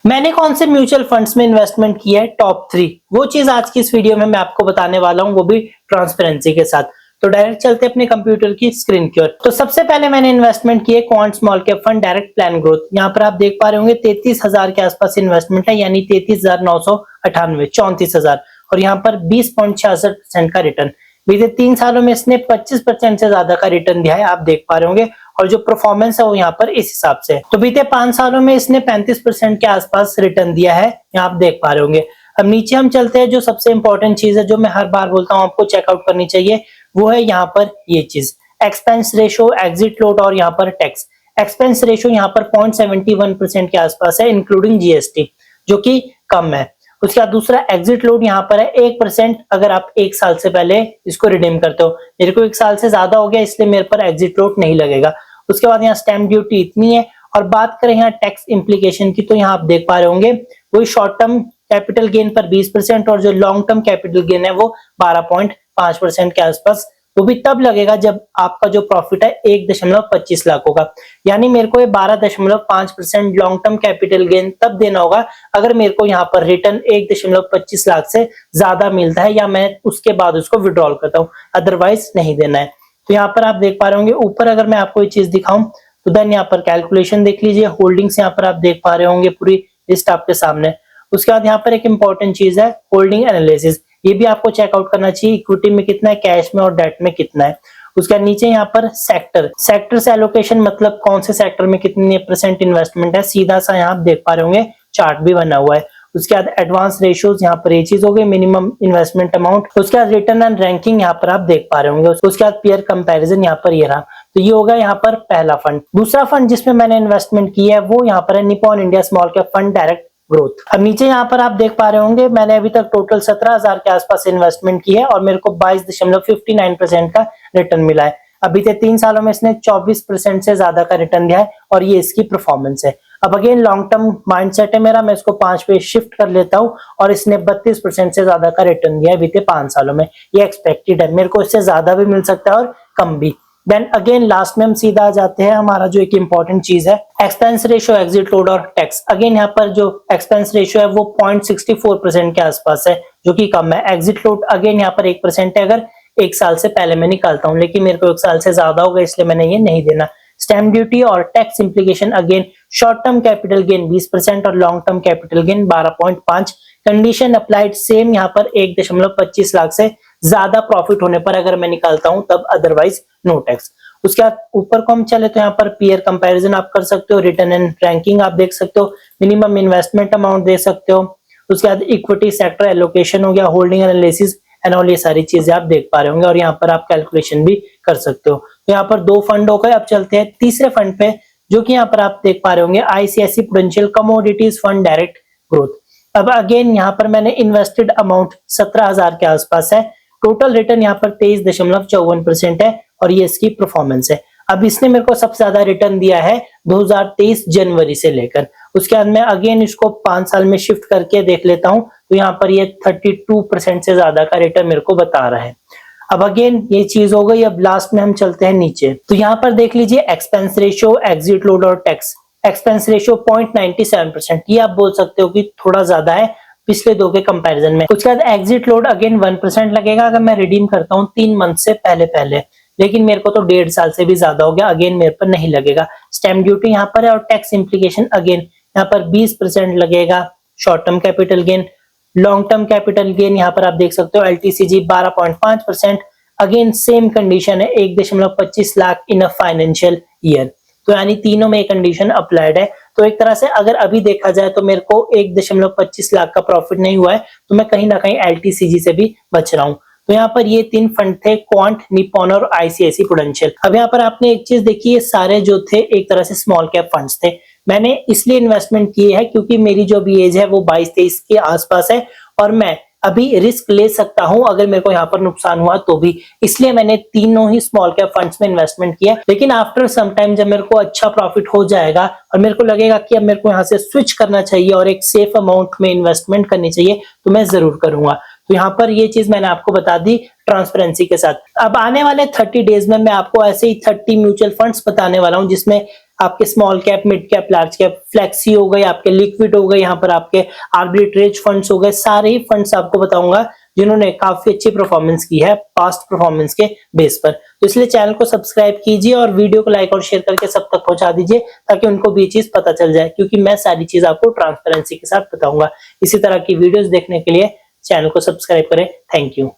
मैंने कौन से म्यूचुअल फंड्स में इन्वेस्टमेंट किया है, टॉप 3 वो चीज आज की इस वीडियो में मैं आपको बताने वाला हूं, वो भी ट्रांसपेरेंसी के साथ। तो डायरेक्ट चलते अपने कंप्यूटर की स्क्रीन की ओर। तो सबसे पहले मैंने इन्वेस्टमेंट किए quant small cap fund direct plan growth. यहाँ पर आप देख पा रहे होंगे 33,000 के आसपास इन्वेस्टमेंट है, यानी 33,998, 34,000, और यहाँ पर 20.66% का रिटर्न। बीते 3 सालों में इसने 25% से ज्यादा का रिटर्न दिया है, आप देख पा रहे होंगे। और जो परफॉर्मेंस है वो यहाँ पर इस हिसाब से है। तो बीते 5 सालों में इसने 35% के आसपास रिटर्न दिया है, यहाँ आप देख पा रहे होंगे। अब नीचे हम चलते हैं, जो सबसे इंपॉर्टेंट चीज है, जो मैं हर बार बोलता हूँ आपको चेकआउट करनी चाहिए, वो है यहाँ पर ये चीज, एक्सपेंस रेशो, एग्जिट लोड और यहाँ पर टैक्स। एक्सपेंस रेशो यहाँ पर 0.71% के आसपास है, इंक्लूडिंग जीएसटी, जो कि कम है। उसके बाद दूसरा एग्जिट लोड यहाँ पर है 1%, अगर आप 1 साल से पहले इसको रिडीम करते हो। मेरे को 1 साल से ज्यादा हो गया, इसलिए मेरे पर एग्जिट लोड नहीं लगेगा। उसके बाद यहाँ स्टैम्प ड्यूटी इतनी है। और बात करें यहाँ टैक्स इम्प्लीकेशन की, तो यहाँ आप देख पा रहे होंगे वही शॉर्ट टर्म कैपिटल गेन पर 20% और जो लॉन्ग टर्म कैपिटल गेन है वो 12.5% के आसपास। वो भी तब लगेगा जब आपका जो प्रॉफिट है 1.25 लाख होगा। यानी मेरे को ये 12.5% लॉन्ग टर्म कैपिटल गेन तब देना होगा अगर मेरे को यहाँ पर रिटर्न 1.25 लाख से ज्यादा मिलता है, या मैं उसके बाद उसको विड्रॉल करता हूँ, अदरवाइज नहीं देना है। तो यहाँ पर आप देख पा रहे होंगे ऊपर, अगर मैं आपको ये चीज दिखाऊं तो देन यहाँ पर कैलकुलेशन देख लीजिए, होल्डिंग्स यहाँ पर आप देख पा रहे होंगे, पूरी लिस्ट आपके सामने। उसके बाद यहाँ पर एक इंपॉर्टेंट चीज है होल्डिंग एनालिसिस, ये भी आपको चेकआउट करना चाहिए, इक्विटी में कितना है, कैश में और डेट में कितना है। उसके बाद नीचे यहाँ पर सेक्टर से एलोकेशन, मतलब कौन से सेक्टर में कितने % इन्वेस्टमेंट है, सीधा सा यहाँ आप देख पा रहे होंगे, चार्ट भी बना हुआ है। उसके बाद एडवांस रेशियोज, यहाँ पर ये चीज हो गई, मिनिमम इन्वेस्टमेंट अमाउंट। उसके बाद रिटर्न एंड रैंकिंग, यहाँ पर आप देख पा रहे होंगे। उसके बाद पेयर कंपैरिजन, यहाँ पर ये रहा। तो ये होगा यहाँ पर पहला फंड। दूसरा फंड जिसमें मैंने इन्वेस्टमेंट किया है वो यहाँ पर है Nippon India small cap fund direct growth. अब नीचे यहाँ पर आप देख पा रहे होंगे मैंने अभी तक टोटल 17,000 के आसपास इन्वेस्टमेंट की है और मेरे को 22.59% का रिटर्न मिला है। अभी तक 3 सालों में इसने 24% से ज्यादा का रिटर्न दिया है और ये इसकी परफॉर्मेंस है। अब अगेन लॉन्ग टर्म माइंडसेट है मेरा, मैं इसको 5 पे शिफ्ट कर लेता हूँ और इसने 32% से ज्यादा का रिटर्न दिया है बीते 5 सालों में। ये एक्सपेक्टेड है, मेरे को इससे ज्यादा भी मिल सकता है और कम भी। देन अगेन लास्ट में हम सीधा आ जाते हैं, हमारा जो एक इंपॉर्टेंट चीज है एक्सपेंस रेशियो, एग्जिट लोड और टैक्स। अगेन यहाँ पर जो एक्सपेंस रेशियो है वो 0.64% के आसपास है, जो कि कम है। एग्जिट लोड अगेन यहाँ पर 1% है, अगर 1 साल से पहले मैं निकालता हूँ, लेकिन मेरे को 1 साल से ज्यादा होगा इसलिए मैंने ये नहीं देना। स्टैम्प ड्यूटी और tax implication, again short term capital gain 20% और long term capital gain 12.5। Condition applied same, यहाँ पर 1.25 लाख से ज्यादा प्रॉफिट होने पर अगर मैं निकालता हूं तब, अदरवाइज नो टैक्स। उसके बाद ऊपर को हम चले तो यहाँ पर पीयर कंपैरिजन आप कर सकते हो, रिटर्न एंड रैंकिंग आप देख सकते हो, मिनिमम इन्वेस्टमेंट अमाउंट दे सकते हो। उसके बाद इक्विटी सेक्टर एलोकेशन हो गया, होल्डिंग एनालिसिस एंड ऑल, ये सारी चीजें आप देख पा रहे होंगे और यहाँ पर आप कैलकुलेशन भी कर सकते हो। तो यहाँ पर 2 फंड हो गए। अब चलते हैं तीसरे फंड पे, जो कि यहाँ पर आप देख पा रहे होंगे ICICI prudential commodities fund direct growth. अब अगेन यहाँ पर मैंने इन्वेस्टेड अमाउंट 17,000 के आसपास है, टोटल रिटर्न यहाँ पर 23.54% है और ये इसकी परफॉर्मेंस है। अब इसने मेरे को सबसे ज्यादा रिटर्न दिया है 2023 जनवरी से लेकर। उसके बाद मैं अगेन इसको 5 साल में शिफ्ट करके देख लेता हूं, तो यहाँ पर ये 32% से ज्यादा का रिटर्न मेरे को बता रहा है। अब अगेन ये चीज हो गई। अब लास्ट में हम चलते हैं नीचे, तो यहाँ पर देख लीजिए एक्सपेंस रेशियो, एग्जिट लोड और टैक्स। एक्सपेंस रेशियो 0.97%, ये आप बोल सकते हो कि थोड़ा ज्यादा है पिछले 2 के कंपैरिजन में। उसके बाद एग्जिट लोड अगेन 1% लगेगा अगर मैं रिडीम करता हूँ 3 मंथ से पहले, लेकिन मेरे को तो 1.5 साल से भी ज्यादा हो गया, अगेन मेरे पर नहीं लगेगा। स्टैम्प ड्यूटी यहाँ पर है और टैक्स इम्प्लीकेशन अगेन यहाँ पर 20% लगेगा। Short term capital gain, long term capital gain यहाँ पर आप देख सकते हो एलटीसीजी 12.5%, अगेन सेम कंडीशन है 1.25 लाख इन अ फाइनेंशियल ईयर। तो यानी तीनों में कंडीशन अप्लाइड है। तो एक तरह से अगर अभी देखा जाए तो मेरे को 1.25 लाख का प्रॉफिट नहीं हुआ है, तो मैं कहीं ना कहीं एलटीसीजी से भी बच रहा हूं। तो यहाँ पर ये 3 फंड थे, क्वांट, निप्पॉन और आईसीआईसी प्रूडेंशियल। अब यहाँ पर आपने एक चीज देखी, ये सारे जो थे एक तरह से स्मॉल कैप फंड्स थे। मैंने इसलिए इन्वेस्टमेंट किए है क्योंकि मेरी जो भी एज है वो 22-23 के आसपास है और मैं अभी रिस्क ले सकता हूं अगर मेरे को यहाँ पर नुकसान हुआ तो भी, इसलिए मैंने तीनों ही स्मॉल कैप फंड्स में इन्वेस्टमेंट किया। लेकिन आफ्टर सम टाइम जब मेरे को अच्छा प्रॉफिट हो जाएगा और मेरे को लगेगा कि अब मेरे को यहाँ से स्विच करना चाहिए और एक सेफ अमाउंट में इन्वेस्टमेंट करनी चाहिए, तो मैं जरूर करूंगा। तो यहाँ पर ये चीज मैंने आपको बता दी ट्रांसपेरेंसी के साथ। अब आने वाले 30 डेज में मैं आपको ऐसे ही 30 म्यूचुअल फंड्स बताने वाला हूँ जिसमें आपके small cap, mid cap, large cap, flexi हो गए, आपके लिक्विड हो गए, यहाँ पर आपके आर्बिट्रेज फंड्स हो गए, सारे ही फंड्स आपको बताऊंगा जिन्होंने काफी अच्छी परफॉर्मेंस की है पास्ट परफॉर्मेंस के बेस पर। तो इसलिए चैनल को सब्सक्राइब कीजिए और वीडियो को लाइक और शेयर करके सब तक पहुंचा दीजिए ताकि उनको भी ये चीज पता चल जाए, क्योंकि मैं सारी चीज आपको ट्रांसपेरेंसी के साथ बताऊंगा। इसी तरह की वीडियोस देखने के लिए चैनल को सब्सक्राइब करें। Thank you.